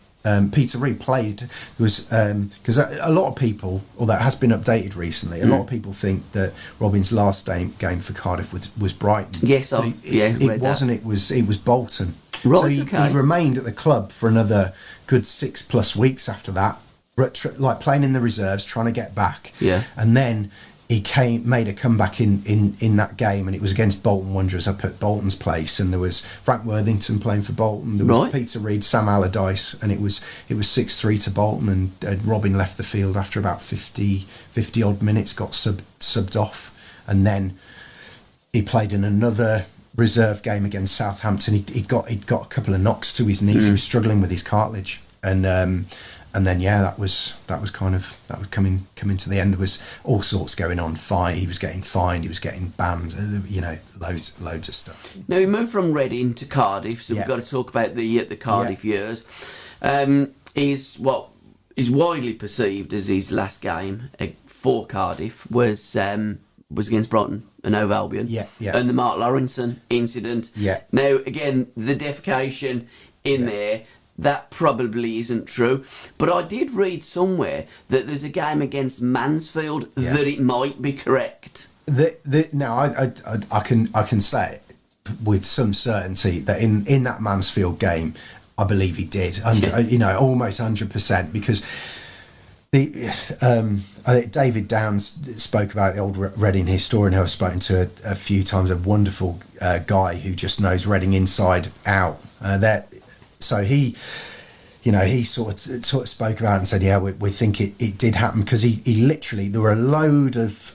Peter Reid played because a lot of people, or that has been updated recently. A lot of people think that Robin's last game for Cardiff was Brighton. Yes, it wasn't. It was Bolton. Right, so he remained at the club for another good 6+ weeks after that, like playing in the reserves, trying to get back. Yeah, and then he made a comeback in that game, and it was against Bolton Wanderers up at Bolton's place, and there was Frank Worthington playing for Bolton, there was Peter Reid, Sam Allardyce, and it was 6-3 to Bolton, and Robin left the field after about 50 odd minutes, got subbed off, and then he played in another reserve game against Southampton. He'd got a couple of knocks to his knees. He was struggling with his cartilage, and then that was coming to the end. There was all sorts going on. He was getting fined. He was getting banned. Loads of stuff. Now we moved from Reading to Cardiff, so we've got to talk about the Cardiff years. Is what is widely perceived as his last game for Cardiff was against Brighton and Hove Albion. And the Mark Lawrenson incident. Now again, the defecation in there. That probably isn't true, but I did read somewhere that there's a game against Mansfield that it might be correct. Now I can say it with some certainty that in that Mansfield game, I believe he did, almost 100%, because I think David Downs spoke about it, the old Reading historian who I've spoken to a few times, a wonderful guy who just knows Reading inside out. So he sort of spoke about it and said, we think it did happen, because he literally, there were a load of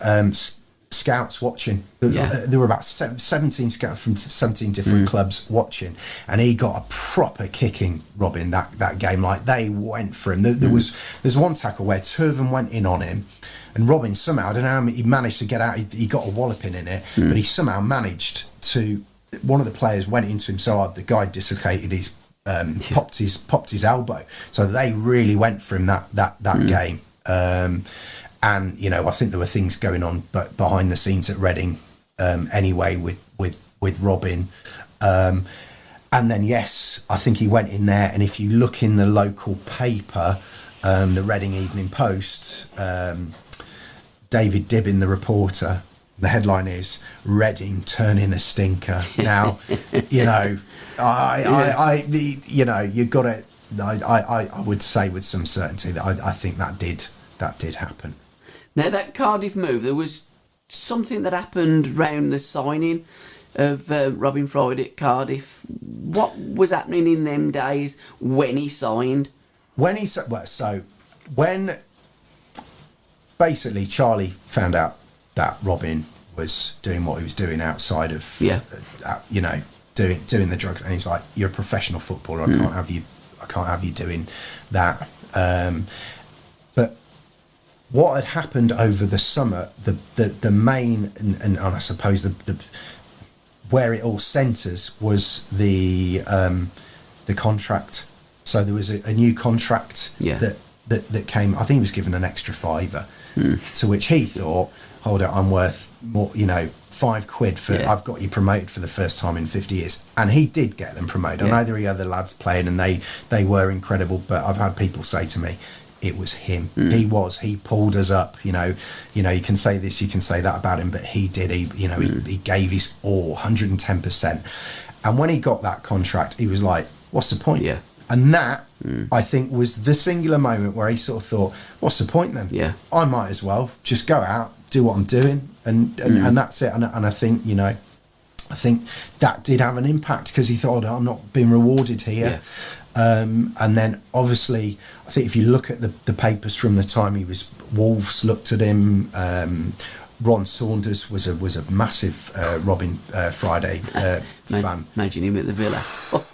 scouts watching. There were about 17 scouts from 17 different clubs watching, and he got a proper kicking, Robin, that game. Like, they went for him. There's one tackle where two of them went in on him, and Robin somehow, I don't know how he managed to get out. He got a walloping in it, but he somehow managed to. One of the players went into him so hard, the guy dislocated his. Popped his elbow, so they really went for him that game. And I think there were things going on, but behind the scenes at Reading, anyway, with Robin. And then I think he went in there, and if you look in the local paper, the Reading Evening Post, David Dibbin, the reporter. The headline is "Reading turning a stinker." Now, you got it. I would say with some certainty that I think that did happen. Now, that Cardiff move, there was something that happened round the signing of Robin Friday at Cardiff. What was happening in them days when he signed? When basically Charlie found out that Robin was doing what he was doing outside of, doing the drugs, and he's like, "You're a professional footballer. I can't have you doing that." But what had happened over the summer, the main and I suppose the where it all centres was the contract. So there was a new contract that came. I think he was given an extra £5, to which he thought, hold it, I'm worth more, £5 for I've got you promoted for the first time in 50 years. And he did get them promoted. I know there were other lads playing and they were incredible, but I've had people say to me, it was him. He pulled us up. You can say this, you can say that about him, but he did. He gave his all, 110%. And when he got that contract, he was like, what's the point? Yeah. And that, I think, was the singular moment where he sort of thought, what's the point then? Yeah. I might as well just go out, do what I'm doing, and that's it. And I think, I think that did have an impact, because he thought, I'm not being rewarded here. Yeah. And then, obviously, I think if you look at the papers from the time he was, Wolves looked at him. Ron Saunders was a massive Robin Friday fan. Imagine him at the Villa.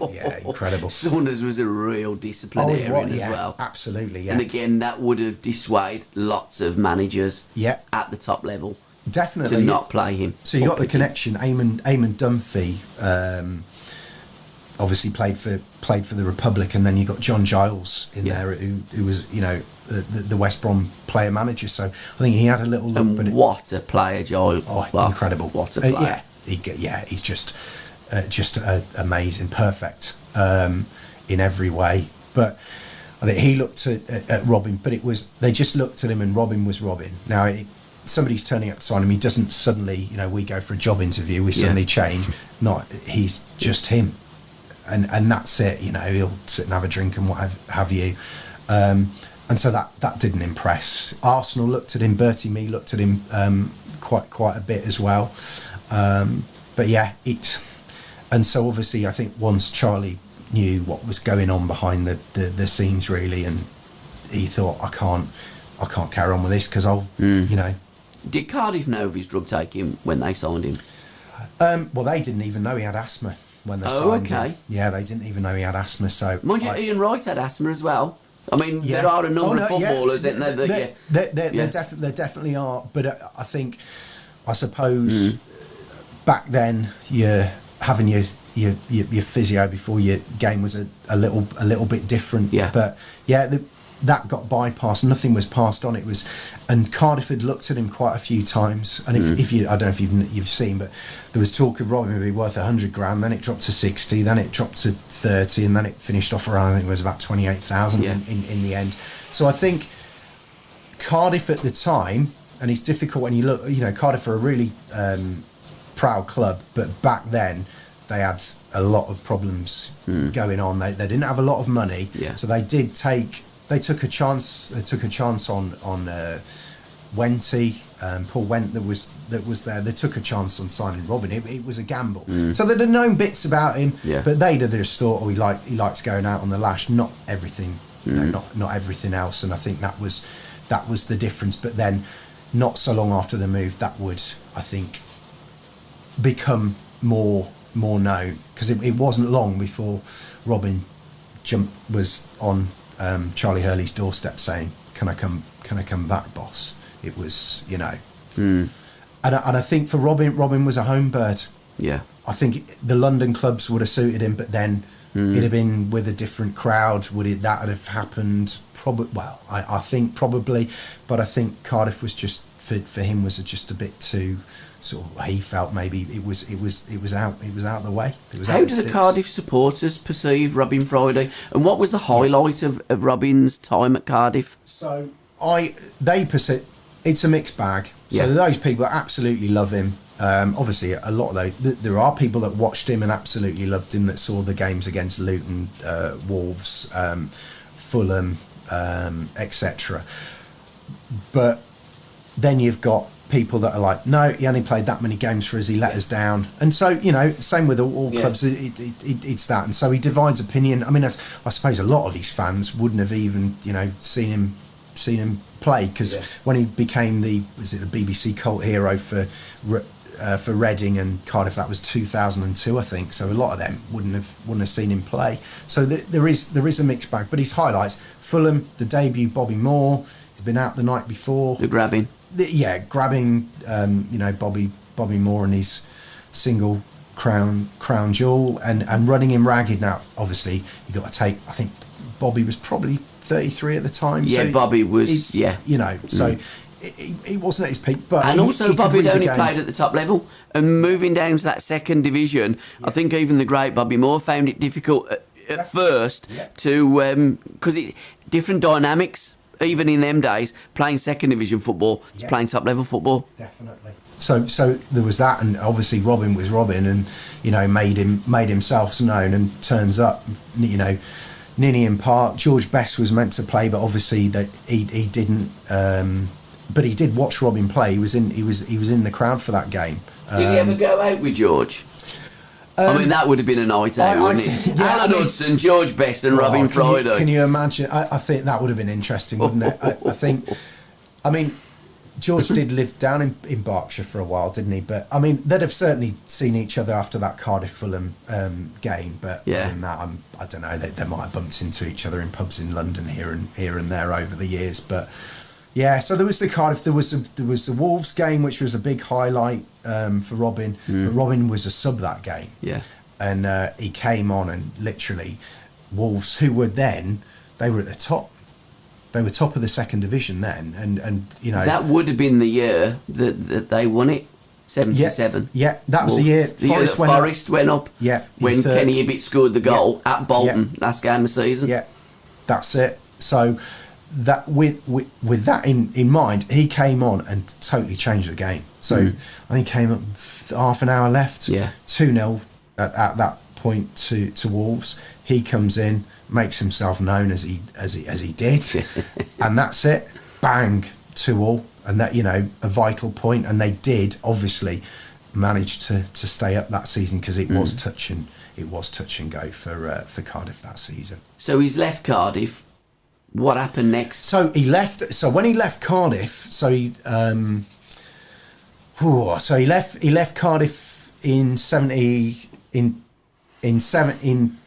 Yeah, incredible. Saunders was a real disciplinarian as well. Absolutely, yeah. And again, that would have dissuaded lots of managers at the top level. Definitely. To not play him. So you got the connection. Eamon Dunphy obviously played for the Republic, and then you got John Giles in there, who was the West Brom player manager. So I think he had a little look. And what a player, Giles! Oh, incredible! What a player! He's just amazing, perfect in every way. But I think he looked at Robin, but they just looked at him, and Robin was Robin. Now somebody's turning up to sign him. He doesn't suddenly, we go for a job interview, we suddenly change. Not, he's just him. And that's it, he'll sit and have a drink and what have you. And so that didn't impress. Arsenal looked at him, Bertie Mee looked at him quite a bit as well. But yeah, and so obviously I think once Charlie knew what was going on behind the scenes, really, and he thought, I can't carry on with this, because I'll, Did Cardiff know of his drug taking when they signed him? Well, they didn't even know he had asthma when they signed him. Yeah, they didn't even know he had asthma. So, mind you, Ian Wright had asthma as well. I mean, there are a number of footballers, isn't there? There definitely are. But I suppose back then, you're having your physio before your game was a little bit different. Yeah. But that got bypassed. Nothing was passed on. And Cardiff had looked at him quite a few times. And if you, I don't know if you've seen, but there was talk of Robin would be worth 100 grand. Then it dropped to 60. Then it dropped to 30, and then it finished off around, I think it was about 28,000 in the end. So I think Cardiff at the time, and it's difficult when you look. Cardiff are a really proud club, but back then they had a lot of problems going on. They didn't have a lot of money, so they did take. They took a chance. They took a chance on Wenty, Paul Went that was there. They took a chance on signing Robin. It was a gamble. So they'd have known bits about him, but they'd have just thought, he likes going out on the lash. Not everything, not everything else. And I think that was the difference. But then, not so long after the move, that would, I think, become more known, because it wasn't long before Robin was on Charlie Hurley's doorstep saying, can I come back, boss? It was, and I think for Robin was a home bird. Yeah, I think the London clubs would have suited him, but then it'd have been with a different crowd. That have happened? Probably. Well, I think probably, but I think Cardiff was just for him was just a bit too. Sort of, he felt maybe it was out the way. How did the Cardiff supporters perceive Robin Friday, and what was the highlight of Robin's time at Cardiff? So they perceive it's a mixed bag. So those people absolutely love him. Obviously, a lot of those. There are people that watched him and absolutely loved him, that saw the games against Luton, Wolves, Fulham, etc. But then you've got people that are like, no, he only played that many games for us, he let us down. And so, same with all clubs, it's that. And so he divides opinion. I mean, I suppose a lot of his fans wouldn't have even, seen him play, because when he became the BBC cult hero for for Reading and Cardiff. That was 2002, I think. So a lot of them wouldn't have seen him play. So there is a mixed bag. But his highlights: Fulham, the debut, Bobby Moore. He's been out the night before. The grabbing. Grabbing. Bobby Moore and his single crown jewel, and running him ragged. Now, obviously, you got to take. I think Bobby was probably 33 at the time. Yeah, so Bobby was. So he wasn't at his peak, but also Bobby had only played at the top level, and moving down to that second division. I think even the great Bobby Moore found it difficult at first to because different dynamics. Even in them days, playing second division football is playing top level football. Definitely. So there was that, and obviously Robin was Robin, and made himself known, and turns up. Ninian Park. George Best was meant to play, but obviously that he didn't. But he did watch Robin play. He was in the crowd for that game. Did he ever go out with George? I mean, that would have been a night out, wouldn't it? Alan Hudson, George Best and Robin Friday. Can you imagine? I think that would have been interesting, wouldn't it? I mean, George did live down in Berkshire for a while, didn't he? But, I mean, they'd have certainly seen each other after that Cardiff-Fulham game. But other than that, I don't know, they might have bumped into each other in pubs in London here and there over the years. But, yeah, so there was the Cardiff, there was the Wolves game, which was a big highlight for Robin. But Robin was a sub that game. Yeah. And he came on, and literally Wolves, who were then, they were at the top. They were top of the second division then, and that would have been the year that they won it, 77. Yeah, that was the year. The year that Forest went up. Yeah, when Kenny Ibbett scored the goal at Bolton last game of the season. Yeah, that's it. So that with that in mind, he came on and totally changed the game. So I think he came up half an hour left. Yeah, 2-0 at that point to Wolves. He comes in, makes himself known as he did, and that's it. Bang, 2-2, and that a vital point. And they did obviously manage to stay up that season, because it was touch and go for Cardiff that season. So he's left Cardiff. What happened next? So he left. So when he left Cardiff, he left Cardiff in 77,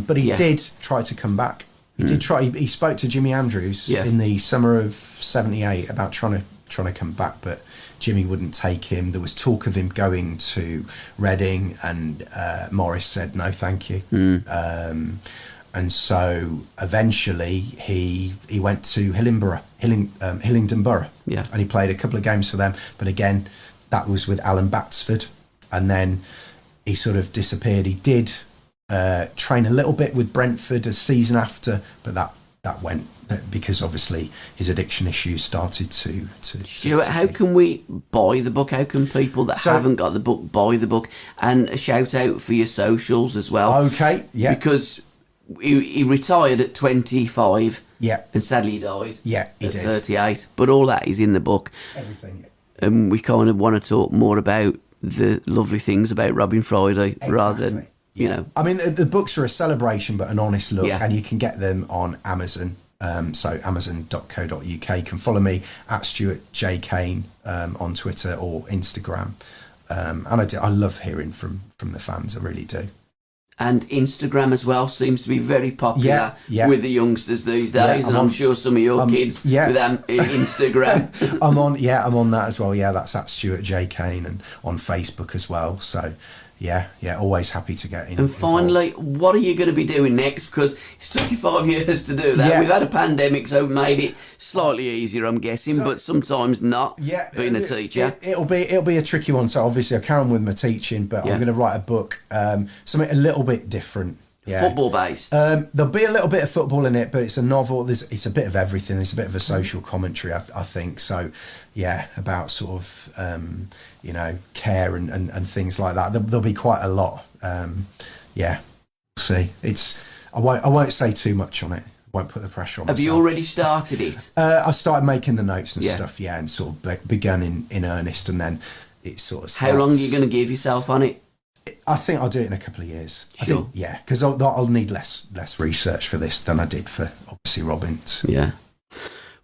but he did try to come back. He did try. He spoke to Jimmy Andrews in the summer of 78 about trying to come back, but Jimmy wouldn't take him. There was talk of him going to Reading, and Morris said no, thank you. And so eventually he went to Hillingdon Borough, and he played a couple of games for them. But again, that was with Alan Batsford, and then he sort of disappeared. He did train a little bit with Brentford a season after, but that went because obviously his addiction issues started to Stuart, how can we buy the book? How can people that haven't got the book buy the book? And a shout out for your socials as well. Okay, yeah. Because he retired at 25. Yeah. And sadly he died. Yeah, he did. 38. But all that is in the book. Everything. And we kind of want to talk more about the lovely things about Robin Friday rather than, I mean, the books are a celebration, but an honest look, Yeah. and you can get them on Amazon. So amazon.co.uk. You can follow me at Stuart J. Kane on Twitter or Instagram. And I love hearing from the fans, I really do. And Instagram as well seems to be very popular with the youngsters these days, and I'm sure some of your kids with Instagram. I'm on that as well. Yeah, that's at Stuart J. Kane, and on Facebook as well. So yeah, always happy to get in. And finally, what are you going to be doing next? Because it's took you 5 years to do that. We've had a pandemic, so it made it slightly easier, I'm guessing, but sometimes not. Yeah, being a teacher, it'll be a tricky one. So obviously, I carry on with my teaching, but I'm going to write a book, something a little bit different. Yeah. Football based. There'll be a little bit of football in it, but it's a novel. It's a bit of everything. It's a bit of a social commentary, I think. So, yeah, about sort of care and things like that. There'll be quite a lot. We'll see. I won't say too much on it. Won't put the pressure on. Have you already started it? I started making the notes and stuff. Yeah, and sort of begun in earnest, and then it sort of starts. How long are you going to give yourself on it? I think I'll do it in a couple of years. Sure. I think, because I'll need less research for this than I did for obviously Robin's. Yeah.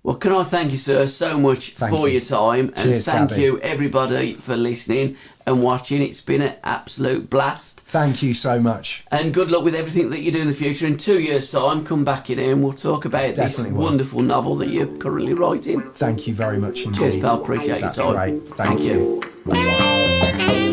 Well, can I thank you, sir, so much for your time. And Cheers, thank Gabbie. you, everybody, for listening and watching. It's been an absolute blast. Thank you so much. And good luck with everything that you do in the future. In 2 years' time, come back in here and we'll talk about Definitely this will. wonderful novel that you're currently writing. Thank you very much indeed. Cheers, pal. Appreciate That's your time. great. Thank you. you.